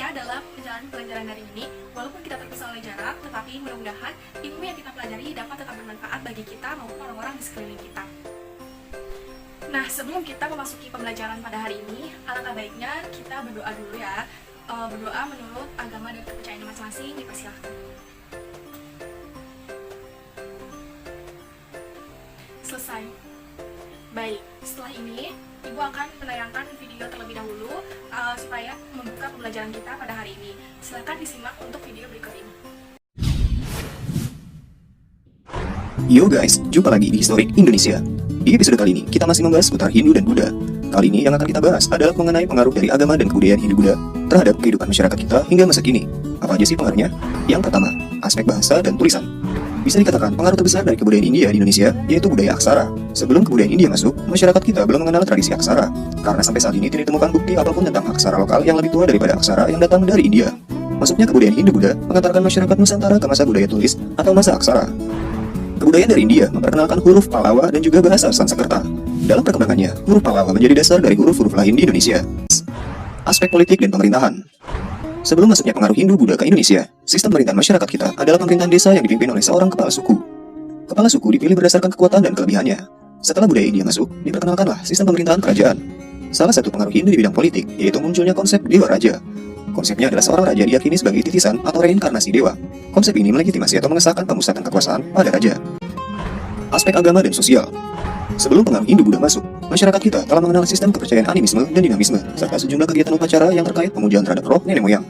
ya dalam perjalanan pelajaran hari ini. Walaupun kita terpisah oleh jarak, tetapi mudah-mudahan ilmu yang kita pelajari dapat tetap bermanfaat bagi kita maupun orang-orang di sekeliling kita. Nah, sebelum kita memasuki pembelajaran pada hari ini, alangkah baiknya kita berdoa dulu ya. Berdoa menurut agama dan kepercayaan masing-masing, dipersilahkan. Selesai. Baik, setelah ini Ibu akan menayangkan video terlebih dahulu supaya membuka pembelajaran kita pada hari ini. Silakan disimak untuk video berikut ini. Yo guys, jumpa lagi di Historik Indonesia. Di episode kali ini, kita masih membahas seputar Hindu dan Buddha. Kali ini yang akan kita bahas adalah mengenai pengaruh dari agama dan kebudayaan Hindu-Buddha terhadap kehidupan masyarakat kita hingga masa kini. Apa aja sih pengaruhnya? Yang pertama, aspek bahasa dan tulisan. Bisa dikatakan pengaruh terbesar dari kebudayaan India di Indonesia yaitu budaya aksara. Sebelum kebudayaan India masuk, masyarakat kita belum mengenal tradisi aksara. Karena sampai saat ini tidak ditemukan bukti apapun tentang aksara lokal yang lebih tua daripada aksara yang datang dari India. Masuknya kebudayaan Hindu-Buddha mengantarkan masyarakat Nusantara ke masa budaya tulis atau masa aksara. Kebudayaan dari India memperkenalkan huruf Pallawa dan juga bahasa Sanskerta. Dalam perkembangannya, huruf Pallawa menjadi dasar dari huruf-huruf lain di Indonesia. Aspek politik dan pemerintahan. Sebelum masuknya pengaruh Hindu-Buddha ke Indonesia, sistem pemerintahan masyarakat kita adalah pemerintahan desa yang dipimpin oleh seorang kepala suku. Kepala suku dipilih berdasarkan kekuatan dan kelebihannya. Setelah budaya India masuk, diperkenalkanlah sistem pemerintahan kerajaan. Salah satu pengaruh Hindu di bidang politik yaitu munculnya konsep Dewa Raja. Konsepnya adalah seorang raja diyakini sebagai titisan atau reinkarnasi dewa. Konsep ini melegitimasi atau mengesahkan pemusatan kekuasaan pada raja. Aspek agama dan sosial. Sebelum pengaruh Hindu-Buddha masuk, masyarakat kita telah mengenal sistem kepercayaan animisme dan dinamisme, serta sejumlah kegiatan upacara yang terkait pemujaan terhadap roh nenek moyang.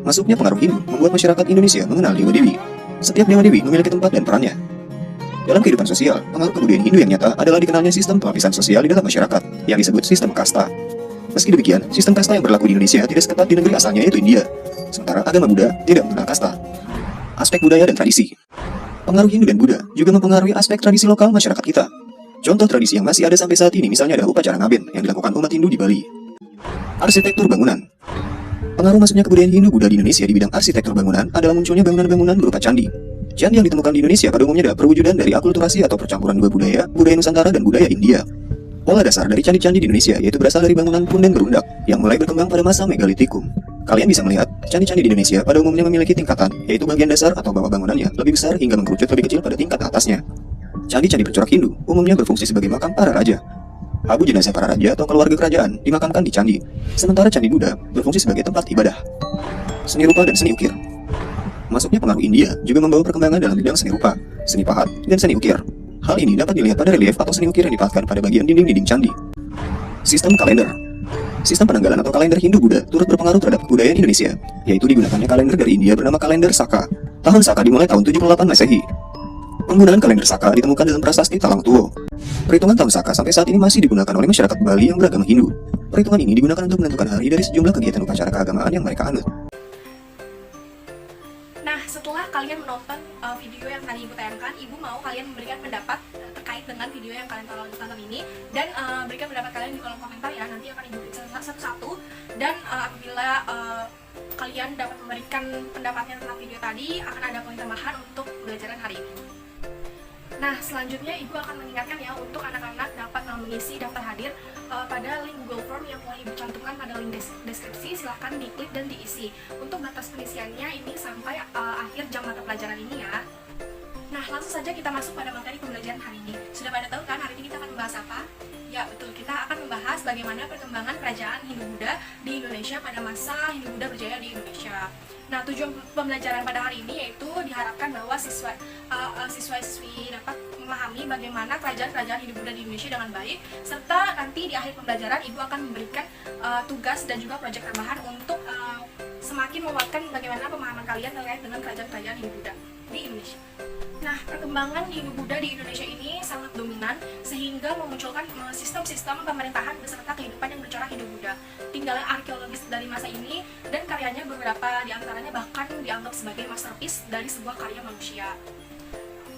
Masuknya pengaruh Hindu membuat masyarakat Indonesia mengenal dewa-dewi. Setiap dewa-dewi memiliki tempat dan perannya. Dalam kehidupan sosial, pengaruh kebudayaan Hindu yang nyata adalah dikenalnya sistem pelapisan sosial di dalam masyarakat, yang disebut sistem kasta. Meski demikian, sistem kasta yang berlaku di Indonesia tidak seketat di negeri asalnya yaitu India. Sementara agama Buddha tidak mengenal kasta. Aspek budaya dan tradisi. Pengaruh Hindu dan Buddha juga mempengaruhi aspek tradisi lokal masyarakat kita. Contoh tradisi yang masih ada sampai saat ini misalnya ada upacara ngaben yang dilakukan umat Hindu di Bali. Arsitektur bangunan. Pengaruh masuknya kebudayaan Hindu-Buddha di Indonesia di bidang arsitektur bangunan adalah munculnya bangunan-bangunan berupa candi. Candi yang ditemukan di Indonesia pada umumnya adalah perwujudan dari akulturasi atau percampuran dua budaya Nusantara dan budaya India. Pola dasar dari candi-candi di Indonesia yaitu berasal dari bangunan punden berundak yang mulai berkembang pada masa megalitikum. Kalian bisa melihat, candi-candi di Indonesia pada umumnya memiliki tingkatan, yaitu bagian dasar atau bawah bangunannya lebih besar hingga mengkerucut lebih kecil pada tingkat atasnya. Candi-candi bercorak Hindu umumnya berfungsi sebagai makam para raja. Abu jenazah para raja atau keluarga kerajaan dimakamkan di candi, sementara candi Buddha berfungsi sebagai tempat ibadah. Seni rupa dan seni ukir. Masuknya pengaruh India juga membawa perkembangan dalam bidang seni rupa, seni pahat, dan seni ukir. Hal ini dapat dilihat pada relief atau seni ukir yang dipahatkan pada bagian dinding-dinding candi. Sistem kalender. Sistem penanggalan atau kalender Hindu-Buddha turut berpengaruh terhadap kebudayaan Indonesia, yaitu digunakannya kalender dari India bernama kalender Saka. Tahun Saka dimulai tahun 78 Masehi. Penggunaan kalender Saka ditemukan dalam prasasti Talang Tuo. Perhitungan tahun Saka sampai saat ini masih digunakan oleh masyarakat Bali yang beragama Hindu. Perhitungan ini digunakan untuk menentukan hari dari sejumlah kegiatan upacara keagamaan yang mereka anut. Nah, setelah kalian menonton video yang tadi Ibu tayangkan, Ibu mau kalian memberikan pendapat terkait dengan video yang kalian tonton ini dan berikan pendapat kalian di kolom komentar ya. Nanti akan Ibu baca satu-satu dan apabila kalian dapat memberikan pendapatnya tentang video tadi, akan ada poin tambahan untuk pembelajaran hari ini. Nah, selanjutnya Ibu akan mengingatkan ya untuk anak-anak dapat mengisi daftar hadir pada link Google Form yang telah Ibu cantumkan pada link deskripsi. Silahkan diklik dan diisi. Untuk batas pengisiannya ini sampai akhir jam mata pelajaran ini ya. Nah, langsung saja kita masuk pada materi pembelajaran hari ini. Sudah pada tahu kan hari ini kita akan membahas apa? Ya betul, kita akan membahas bagaimana perkembangan kerajaan Hindu-Buddha di Indonesia pada masa Hindu-Buddha berjaya di Indonesia. Nah, tujuan pembelajaran pada hari ini yaitu diharapkan bahwa siswa-siswi dapat memahami bagaimana kerajaan-kerajaan Hindu-Buddha di Indonesia dengan baik, serta nanti di akhir pembelajaran Ibu akan memberikan tugas dan juga proyek tambahan untuk semakin menguatkan bagaimana pemahaman kalian terkait dengan kerajaan-kerajaan Hindu-Buddha di Indonesia. Nah, perkembangan Hindu-Buddha di Indonesia ini sangat dominan sehingga memunculkan sistem-sistem pemerintahan beserta kehidupan yang bercorak Hindu-Buddha. Tinggalan arkeologis dari masa ini dan karyanya beberapa diantaranya bahkan dianggap sebagai masterpiece dari sebuah karya manusia.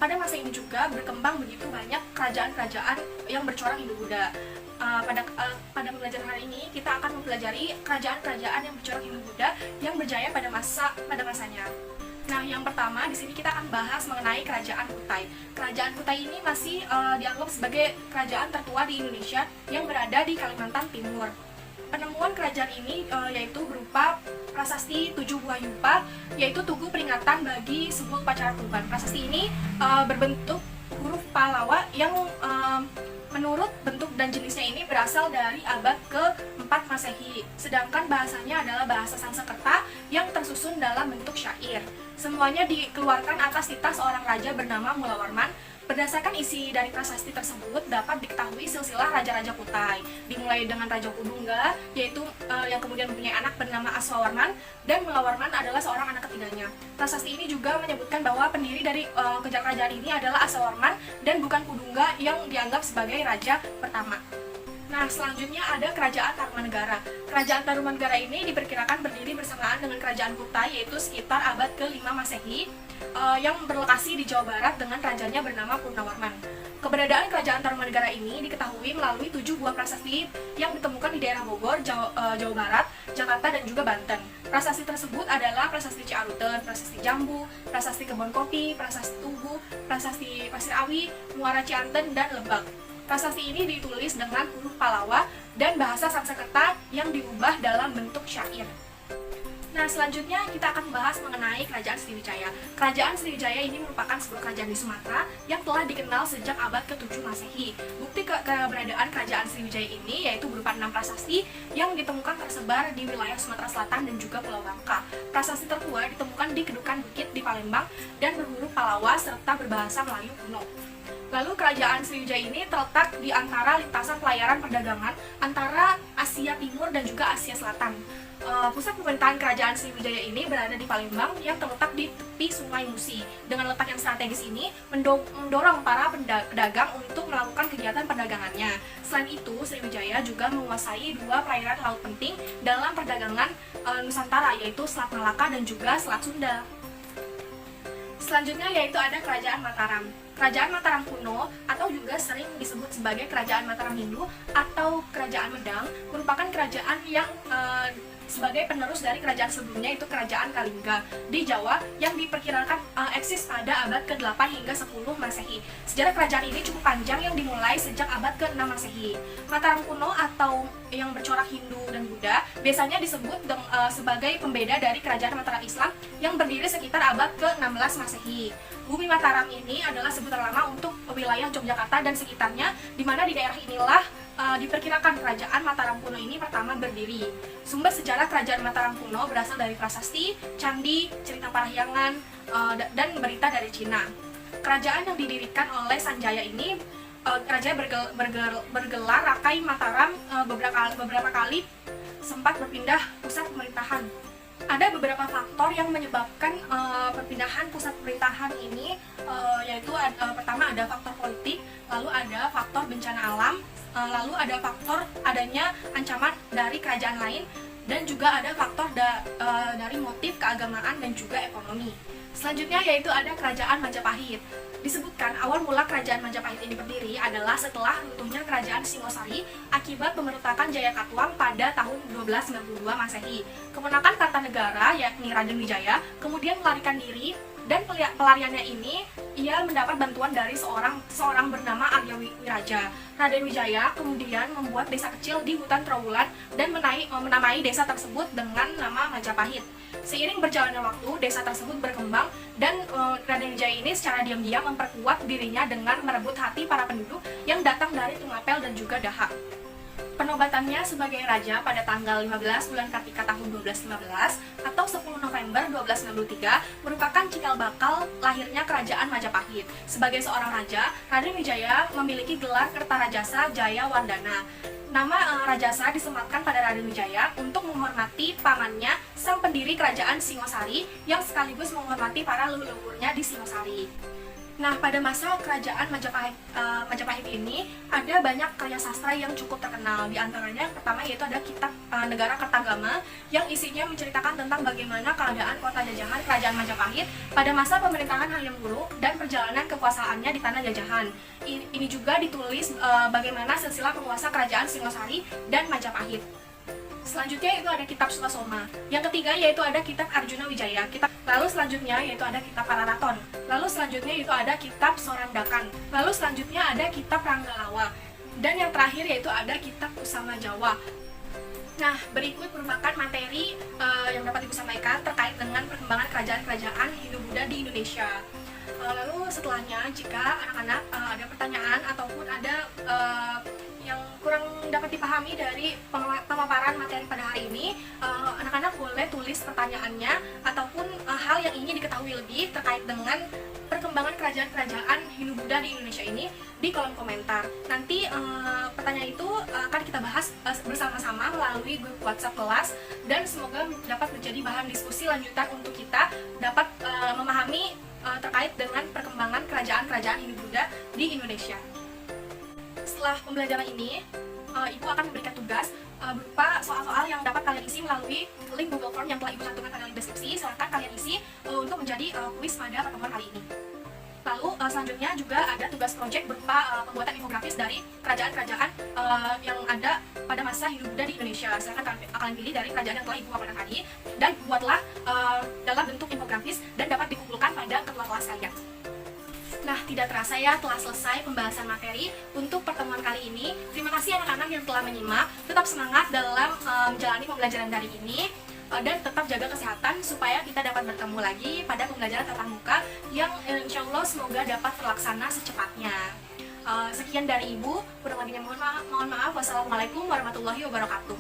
Pada masa ini juga berkembang begitu banyak kerajaan-kerajaan yang bercorak Hindu-Buddha. Pada pembelajaran hari ini kita akan mempelajari kerajaan-kerajaan yang bercorak Hindu-Buddha yang berjaya pada masanya. Nah, yang pertama di sini kita akan bahas mengenai Kerajaan Kutai. Kerajaan Kutai ini masih dianggap sebagai kerajaan tertua di Indonesia yang berada di Kalimantan Timur. Penemuan kerajaan ini yaitu berupa prasasti Tujuh Buah Yupa, yaitu tugu peringatan bagi sebuah upacara kurban. Prasasti ini berbentuk huruf Pallawa yang menurut bentuk dan jenisnya ini berasal dari abad ke-4 Masehi. Sedangkan bahasanya adalah bahasa Sanskerta yang tersusun dalam bentuk syair. Semuanya dikeluarkan atas titah seorang raja bernama Mulawarman. Berdasarkan isi dari prasasti tersebut dapat diketahui silsilah raja-raja Kutai, dimulai dengan Raja Kudungga, yaitu yang kemudian mempunyai anak bernama Aswawarman, dan Mulawarman adalah seorang anak ketiganya. Prasasti ini juga menyebutkan bahwa pendiri dari kerajaan ini adalah Aswawarman dan bukan Kudungga yang dianggap sebagai raja pertama. Nah, selanjutnya ada Kerajaan Tarumanegara. Kerajaan Tarumanegara ini diperkirakan berdiri bersamaan dengan Kerajaan Kutai, yaitu sekitar abad ke-5 Masehi, yang berlokasi di Jawa Barat dengan rajanya bernama Purnawarman. Keberadaan Kerajaan Tarumanegara ini diketahui melalui 7 buah prasasti yang ditemukan di daerah Bogor, Jawa Barat, Jakarta, dan juga Banten. Prasasti tersebut adalah Prasasti Ciaruten, Prasasti Jambu, Prasasti Kebon Kopi, Prasasti Tugu, Prasasti Pasir Awi, Muara Cianten, dan Lebak. Prasasti ini ditulis dengan huruf Pallawa dan bahasa Sanskerta yang diubah dalam bentuk syair. Nah, selanjutnya kita akan membahas mengenai Kerajaan Sriwijaya. Kerajaan Sriwijaya ini merupakan sebuah kerajaan di Sumatera yang telah dikenal sejak abad ke-7 Masehi. Bukti keberadaan Kerajaan Sriwijaya ini yaitu berupa 6 prasasti yang ditemukan tersebar di wilayah Sumatera Selatan dan juga Pulau Bangka. Prasasti tertua ditemukan di Kedukan Bukit di Palembang dan berhuruf Pallawa serta berbahasa Melayu kuno. Lalu Kerajaan Sriwijaya ini terletak di antara lintasan pelayaran perdagangan antara Asia Timur dan juga Asia Selatan. Pusat pemerintahan Kerajaan Sriwijaya ini berada di Palembang yang terletak di tepi Sungai Musi. Dengan letak yang strategis ini mendorong para pedagang untuk melakukan kegiatan perdagangannya. Selain itu, Sriwijaya juga menguasai 2 perairan laut penting dalam perdagangan Nusantara, yaitu Selat Malaka dan juga Selat Sunda. Selanjutnya yaitu ada Kerajaan Mataram. Kerajaan Mataram kuno atau juga sering disebut sebagai Kerajaan Mataram Hindu atau Kerajaan Medang merupakan kerajaan yang sebagai penerus dari kerajaan sebelumnya, yaitu Kerajaan Kalingga di Jawa yang diperkirakan eksis pada abad ke-8 hingga 10 Masehi. Sejarah kerajaan ini cukup panjang yang dimulai sejak abad ke-6 Masehi. Mataram kuno atau yang bercorak Hindu dan Buddha biasanya disebut sebagai pembeda dari Kerajaan Mataram Islam yang berdiri sekitar abad ke-16 Masehi. Bumi Mataram ini adalah sebutan lama untuk wilayah Yogyakarta dan sekitarnya, di mana di daerah inilah diperkirakan Kerajaan Mataram kuno ini pertama berdiri. Sumber sejarah Kerajaan Mataram kuno berasal dari prasasti, candi, cerita parahyangan, dan berita dari Cina. Kerajaan yang didirikan oleh Sanjaya ini, kerajaan bergelar Rakai Mataram, beberapa kali sempat berpindah pusat pemerintahan. Ada beberapa faktor yang menyebabkan perpindahan pusat pemerintahan ini, yaitu pertama ada faktor politik, lalu ada faktor bencana alam, lalu ada faktor adanya ancaman dari kerajaan lain, dan juga ada faktor dari motif keagamaan dan juga ekonomi. Selanjutnya yaitu ada Kerajaan Majapahit. Disebutkan awal mula Kerajaan Majapahit ini berdiri adalah setelah runtuhnya Kerajaan Singosari akibat pemberontakan Jayakatwang pada tahun 1292 Masehi. Keponakan Kartanegara yakni Raden Wijaya kemudian melarikan diri, dan pelariannya ini ia mendapat bantuan dari seorang bernama Arya Wiraja. Raden Wijaya kemudian membuat desa kecil di hutan Trowulan dan menamai desa tersebut dengan nama Majapahit. Seiring berjalannya waktu, desa tersebut berkembang dan Raden Wijaya ini secara diam-diam memperkuat dirinya dengan merebut hati para penduduk yang datang dari Tungapel dan juga Dahak. Penobatannya sebagai raja pada tanggal 15 bulan Kartika tahun 1215 atau 10 November 1293 merupakan cikal bakal lahirnya Kerajaan Majapahit. Sebagai seorang raja, Raden Wijaya memiliki gelar Kertarajasa Jaya Wardana. Nama Rajasa disematkan pada Raden Wijaya untuk menghormati pamannya, sang pendiri Kerajaan Singosari, yang sekaligus menghormati para leluhurnya di Singosari. Nah, pada masa Kerajaan Majapahit ini ada banyak karya sastra yang cukup terkenal. Di antaranya pertama yaitu ada kitab Negara Kertagama yang isinya menceritakan tentang bagaimana keadaan kota jajahan Kerajaan Majapahit pada masa pemerintahan Hyang Wuruk dan perjalanan kekuasaannya di tanah jajahan. Ini juga ditulis bagaimana silsilah penguasa Kerajaan Singosari dan Majapahit. Selanjutnya itu ada kitab Sukasoma. Yang ketiga yaitu ada kitab Arjuna Wijaya. Lalu selanjutnya yaitu ada kitab Pararaton. Lalu selanjutnya itu ada kitab Sorandakan. Lalu selanjutnya ada kitab Ranggalawa. Dan yang terakhir yaitu ada kitab Kusama Jawa. Nah, berikut merupakan materi yang dapat Ibu mereka terkait dengan perkembangan kerajaan-kerajaan Hindu-Buddha di Indonesia. Lalu setelahnya, jika anak-anak ada pertanyaan ataupun ada yang kurang dapat dipahami dari pemaparan materi pada hari ini, anak-anak boleh tulis pertanyaannya ataupun hal yang ingin diketahui lebih terkait dengan perkembangan kerajaan-kerajaan Hindu-Buddha di Indonesia ini di kolom komentar. Nanti pertanyaan itu akan kita bahas bersama-sama melalui grup WhatsApp kelas, dan semoga dapat menjadi bahan diskusi lanjutan untuk kita dapat memahami terkait dengan perkembangan kerajaan-kerajaan Hindu-Buddha di Indonesia. Setelah pembelajaran ini, Ibu akan memberikan tugas berupa soal-soal yang dapat kalian isi melalui link Google Form yang telah Ibu cantumkan pada link deskripsi. Silahkan kalian isi untuk menjadi kuis pada pertemuan kali ini. Lalu selanjutnya juga ada tugas proyek berupa pembuatan infografis dari kerajaan-kerajaan yang ada pada masa Hindu-Buddha di Indonesia. Silahkan kalian pilih dari kerajaan yang telah Ibu paparkan tadi dan buatlah dalam bentuk infografis dan dapat dikumpulkan pada ketua kelas kalian. Nah, tidak terasa ya telah selesai pembahasan materi untuk pertemuan kali ini. Terima kasih anak-anak yang telah menyimak. Tetap semangat dalam menjalani pembelajaran dari ini, dan tetap jaga kesehatan supaya kita dapat bertemu lagi pada pembelajaran tatap muka yang insya Allah semoga dapat terlaksana secepatnya. Sekian dari Ibu. Kurang lebihnya mohon maaf. Wassalamualaikum warahmatullahi wabarakatuh.